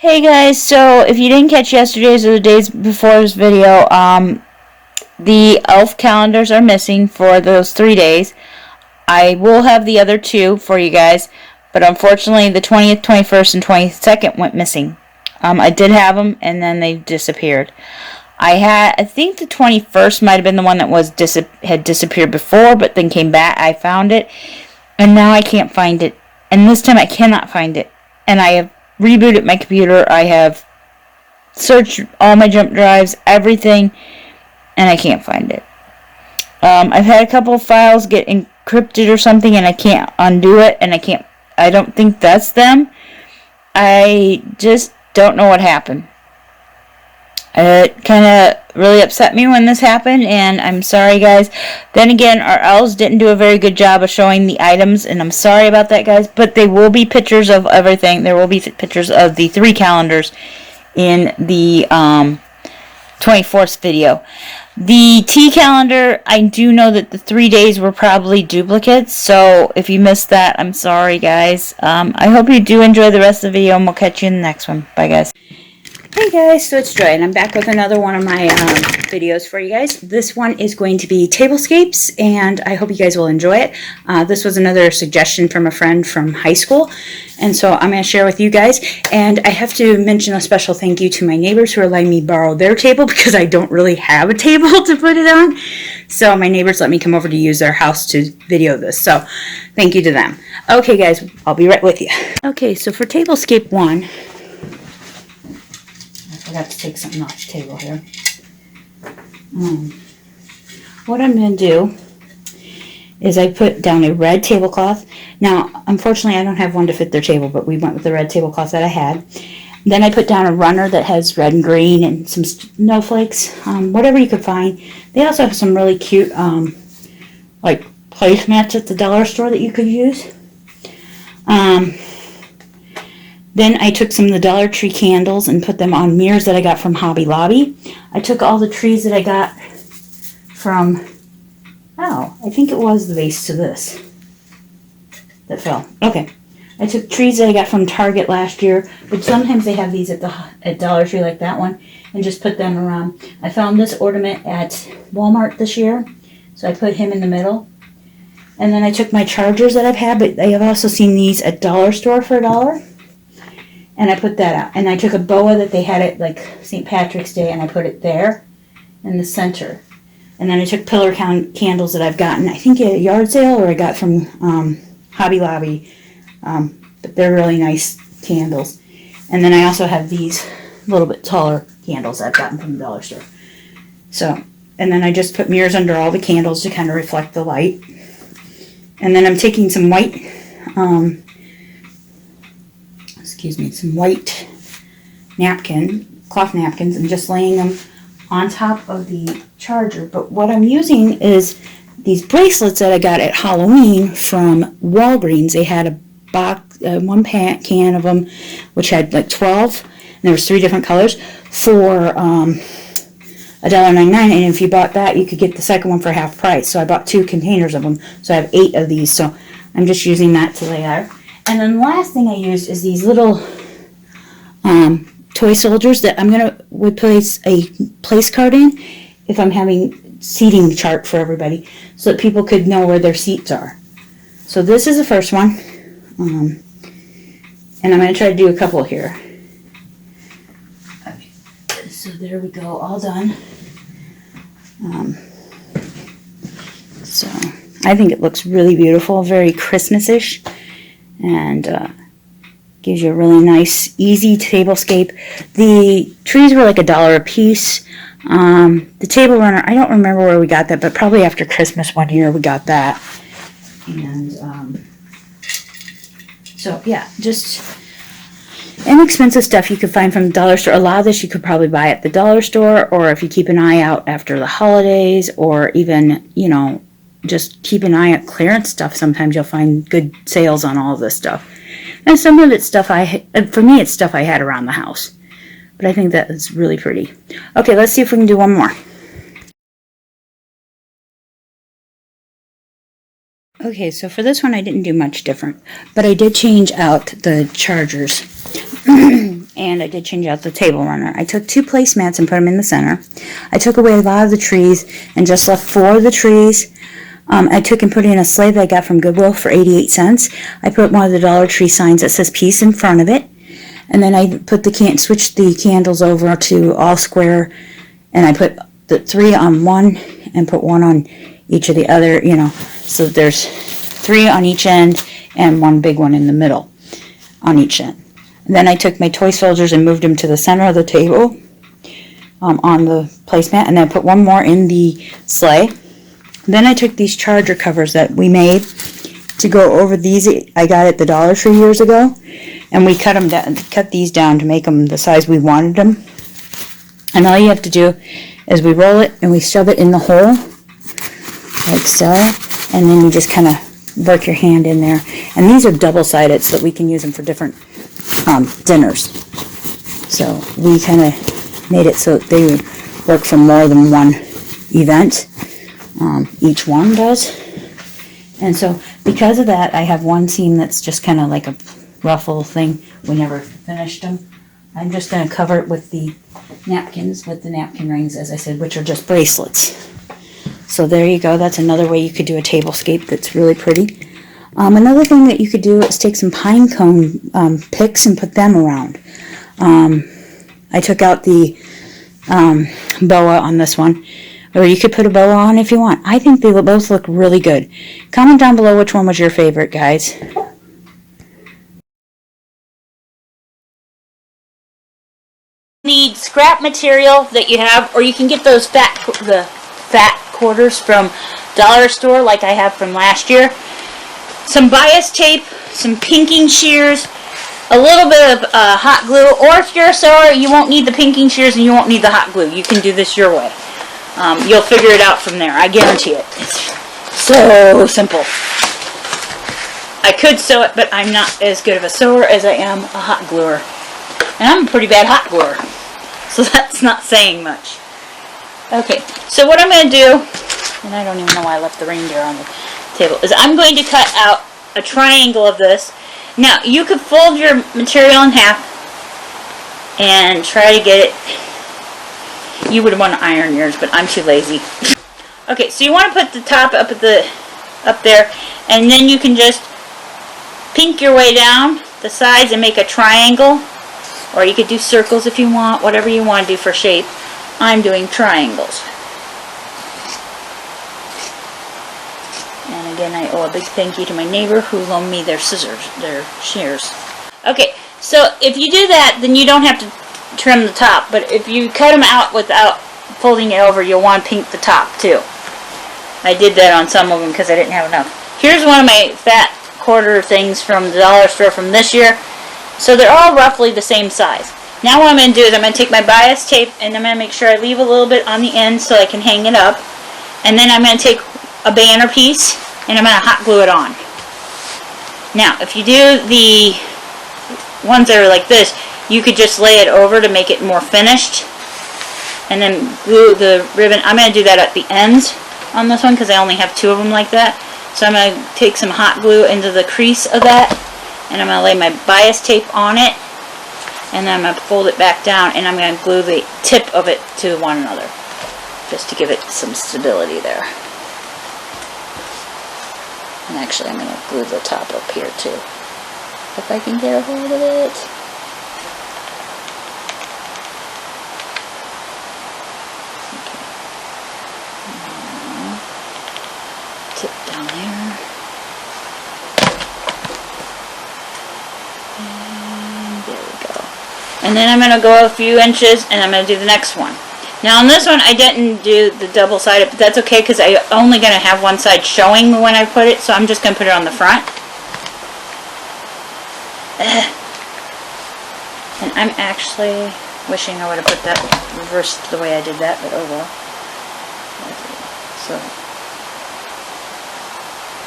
Hey guys, so if you didn't catch yesterday's or the days before's video, the elf calendars are missing for those 3 days. I will have the other two for you guys, but unfortunately the 20th, 21st, and 22nd went missing. I did have them, and then they disappeared. I think the 21st might have been the one that had disappeared before, but then came back. I found it, and now I can't find it. And this time I cannot find it. And I have rebooted my computer. I have searched all my jump drives, everything, and I can't find it. I've had a couple of files get encrypted or something, and I can't undo it, and I don't think that's them. I just don't know what happened. It kind of really upset me when this happened, and I'm sorry, guys. Then again, our elves didn't do a very good job of showing the items, and I'm sorry about that, guys. But there will be pictures of everything. There will be pictures of the 3 calendars in the 24th video. The T calendar, I do know that the 3 days were probably duplicates, so if you missed that, I'm sorry, guys. I hope you do enjoy the rest of the video, and we'll catch you in the next one. Bye, guys. Hey guys, so it's Joy, and I'm back with another one of my videos for you guys. This one is going to be tablescapes, and I hope you guys will enjoy it. This was another suggestion from a friend from high school, and so I'm going to share with you guys. And I have to mention a special thank you to my neighbors who are letting me borrow their table because I don't really have a table to put it on. So my neighbors let me come over to use their house to video this, so thank you to them. Okay guys, I'll be right with you. Okay, so for tablescape 1, I forgot to take something off the table here. What I'm going to do is I put down a red tablecloth. Now, unfortunately, I don't have one to fit their table, but we went with the red tablecloth that I had. Then I put down a runner that has red and green and some snowflakes, whatever you could find. They also have some really cute, like placemats at the dollar store that you could use. Then I took some of the Dollar Tree candles and put them on mirrors that I got from Hobby Lobby. I took all the trees that I got from, I think it was the base to this that fell. Okay. I took trees that I got from Target last year, but sometimes they have these at Dollar Tree like that one, and just put them around. I found this ornament at Walmart this year, so I put him in the middle. And then I took my chargers that I've had, but I have also seen these at Dollar Store for $1. And I put that out. And I took a boa that they had at like St. Patrick's Day, and I put it there in the center. And then I took pillar candles that I've gotten, I think at a yard sale, or I got from Hobby Lobby. But they're really nice candles. And then I also have these a little bit taller candles I've gotten from the dollar store. So, and then I just put mirrors under all the candles to kind of reflect the light. And then I'm taking some white, some white cloth napkins, and just laying them on top of the charger. But what I'm using is these bracelets that I got at Halloween from Walgreens. They had a box, one can of them, which had like 12, and there was 3 different colors for $1.99. And if you bought that, you could get the second one for half price. So I bought 2 containers of them. So I have 8 of these. So I'm just using that to lay out. And then the last thing I used is these little toy soldiers that I'm going to replace a place card in if I'm having seating chart for everybody, so that people could know where their seats are. So this is the first one. And I'm going to try to do a couple here. Okay. So there we go, all done. So I think it looks really beautiful, very Christmas-ish. And gives you a really nice, easy tablescape. The trees were like $1 a piece. The table runner, I don't remember where we got that, but probably after Christmas one year we got that. And so yeah, just inexpensive stuff you could find from the dollar store. A lot of this you could probably buy at the dollar store, or if you keep an eye out after the holidays, or even, just keep an eye at clearance stuff. Sometimes you'll find good sales on all of this stuff. And some of it's stuff for me, it's stuff I had around the house. But I think that is really pretty. Okay, let's see if we can do one more. Okay, so for this one I didn't do much different, but I did change out the chargers. and I did change out the table runner. I took 2 placemats and put them in the center. I took away a lot of the trees and just left 4 of the trees. I took and put in a sleigh that I got from Goodwill for 88 cents. I put one of the Dollar Tree signs that says peace in front of it. And then I put switched the candles over to all square, and I put the 3 on one and put 1 on each of the other, so there's 3 on each end and 1 big one in the middle on each end. And then I took my toy soldiers and moved them to the center of the table on the placemat, and then I put 1 more in the sleigh. Then I took these charger covers that we made to go over these. I got at the Dollar Tree years ago, and we cut these down to make them the size we wanted them. And all you have to do is we roll it and we shove it in the hole, like so, and then you just kind of work your hand in there. And these are double-sided so that we can use them for different dinners. So we kind of made it so that they work for more than one event. Each one does. And so because of that, I have one seam that's just kind of like a ruffle thing. We never finished them. I'm just going to cover it with the napkins, with the napkin rings, as I said, which are just bracelets. So there you go. That's another way you could do a tablescape that's really pretty. Another thing that you could do is take some pine cone picks and put them around. I took out the boa on this one. Or you could put a boa on if you want. I think they both look really good. Comment down below which one was your favorite, guys. Need scrap material that you have, or you can get those the fat quarters from dollar store like I have from last year. Some bias tape, some pinking shears, a little bit of hot glue, or if you're a sewer, you won't need the pinking shears and you won't need the hot glue. You can do this your way. You'll figure it out from there. I guarantee it. It's so simple. I could sew it, but I'm not as good of a sewer as I am a hot gluer. And I'm a pretty bad hot gluer. So that's not saying much. Okay, so what I'm going to do, and I don't even know why I left the reindeer on the table, is I'm going to cut out a triangle of this. Now, you could fold your material in half and try to get it. You would want to iron yours, but I'm too lazy. Okay, so you want to put the top up there, and then you can just pink your way down the sides and make a triangle, or you could do circles if you want, whatever you want to do for shape. I'm doing triangles. And again, I owe a big thank you to my neighbor who loaned me their shears. Okay, so if you do that, then you don't have to trim the top, but if you cut them out without folding it over, you'll want to pink the top too. I did that on some of them because I didn't have enough. Here's one of my fat quarter things from the dollar store from this year. So they're all roughly the same size. Now what I'm going to do is I'm going to take my bias tape and I'm going to make sure I leave a little bit on the end so I can hang it up. And then I'm going to take a banner piece and I'm going to hot glue it on. Now if you do the ones that are like this, you could just lay it over to make it more finished and then glue the ribbon. I'm going to do that at the ends on this one because I only have 2 of them like that. So I'm going to take some hot glue into the crease of that and I'm going to lay my bias tape on it and then I'm going to fold it back down and I'm going to glue the tip of it to one another just to give it some stability there. And actually I'm going to glue the top up here too, if I can get a hold of it. Tip down there. And there we go. And then I'm going to go a few inches and I'm going to do the next one. Now on this one I didn't do the double-sided, but that's okay because I'm only going to have one side showing when I put it, so I'm just going to put it on the front. And I'm actually wishing I would have put that reversed the way I did that, but oh well. So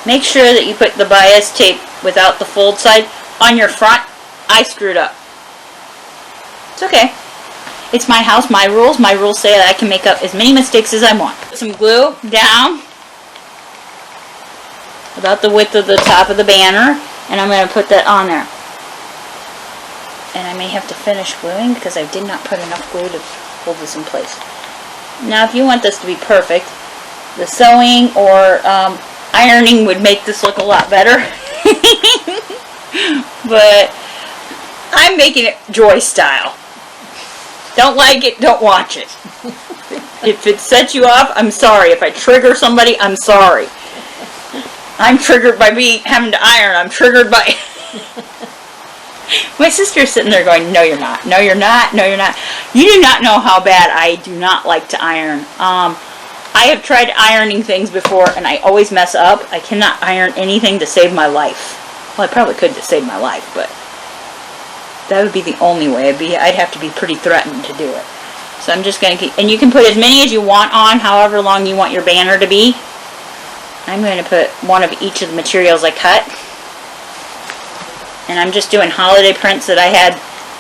make sure that you put the bias tape without the fold side on your front. I screwed up. It's okay. It's my house, my rules. My rules say that I can make up as many mistakes as I want. Put some glue down about the width of the top of the banner, and I'm going to put that on there. and I may have to finish gluing because I did not put enough glue to hold this in place. Now if you want this to be perfect, the sewing or ironing would make this look a lot better. But I'm making it Joy style. Don't like it, don't watch it. If it sets you off, I'm sorry. If I trigger somebody, I'm sorry. I'm triggered by me having to iron. I'm triggered by... My sister's sitting there going, no you're not, no you're not, no you're not. You do not know how bad I do not like to iron. I have tried ironing things before and I always mess up. I cannot iron anything to save my life. Well, I probably could to save my life, but that would be the only way. I'd have to be pretty threatened to do it. So I'm just going to keep, and you can put as many as you want on, however long you want your banner to be. I'm going to put one of each of the materials I cut. And I'm just doing holiday prints that I had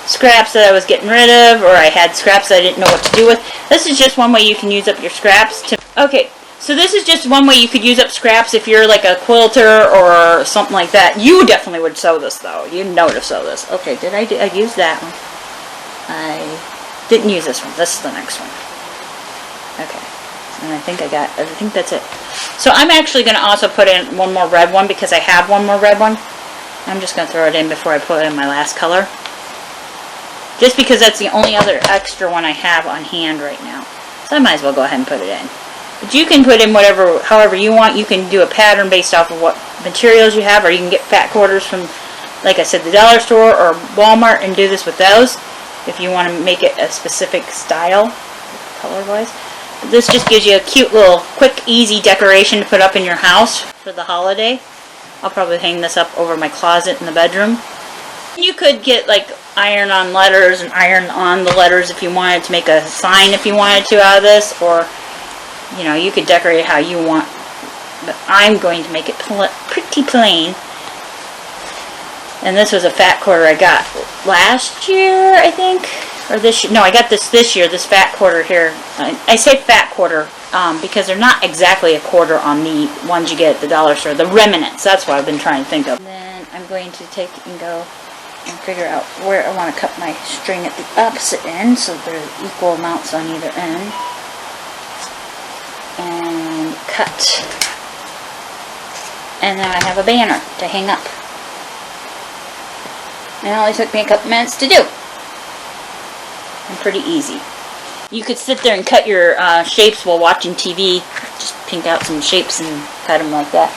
scraps that I was getting rid of, or I had scraps that I didn't know what to do with. This is just one way you can use up your scraps. Okay, so this is just one way you could use up scraps if you're like a quilter or something like that. You definitely would sew this though. You know to sew this. Okay, did I use that one? I didn't use this one. This is the next one. Okay, and I think that's it. So I'm actually going to also put in one more red one because I have one more red one. I'm just going to throw it in before I put in my last color. Just because that's the only other extra one I have on hand right now. So I might as well go ahead and put it in. But you can put in however you want. You can do a pattern based off of what materials you have, or you can get fat quarters from, like I said, the dollar store or Walmart and do this with those if you want to make it a specific style, color-wise. This just gives you a cute little, quick, easy decoration to put up in your house for the holiday. I'll probably hang this up over my closet in the bedroom. You could get like iron-on letters and iron on the letters if you wanted to make a sign if you wanted to out of this, or you know, you could decorate it how you want. But I'm going to make it pretty plain. And this was a fat quarter I got last year, I think, or this year. No, I got this year. This fat quarter here. I say fat quarter because they're not exactly a quarter on the ones you get at the dollar store. The remnants. That's what I've been trying to think of. And then I'm going to take and go and figure out where I want to cut my string at the opposite end, so they're equal amounts on either end. And cut. And now I have a banner to hang up. And it only took me a couple minutes to do. And pretty easy. You could sit there and cut your shapes while watching TV. Just pink out some shapes and cut them like that.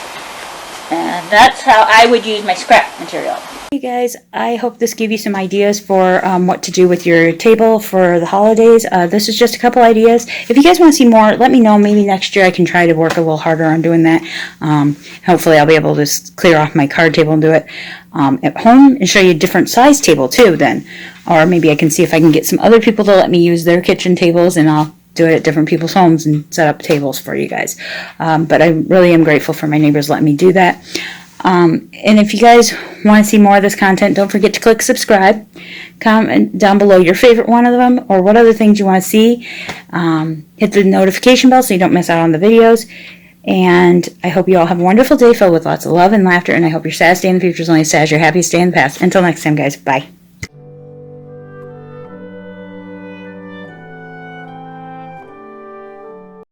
And that's how I would use my scrap material. Hey guys, I hope this gave you some ideas for what to do with your table for the holidays. This is just a couple ideas. If you guys want to see more, let me know. Maybe next year I can try to work a little harder on doing that. Hopefully I'll be able to clear off my card table and do it at home and show you a different size table too then. Or maybe I can see if I can get some other people to let me use their kitchen tables, and I'll do it at different people's homes and set up tables for you guys. But I really am grateful for my neighbors letting me do that. And if you guys want to see more of this content, don't forget to click subscribe. Comment down below your favorite one of them or what other things you want to see. Hit the notification bell so you don't miss out on the videos. And I hope you all have a wonderful day filled with lots of love and laughter. And I hope your saddest day in the future is only as sad as your happiest day in the past. Until next time, guys. Bye.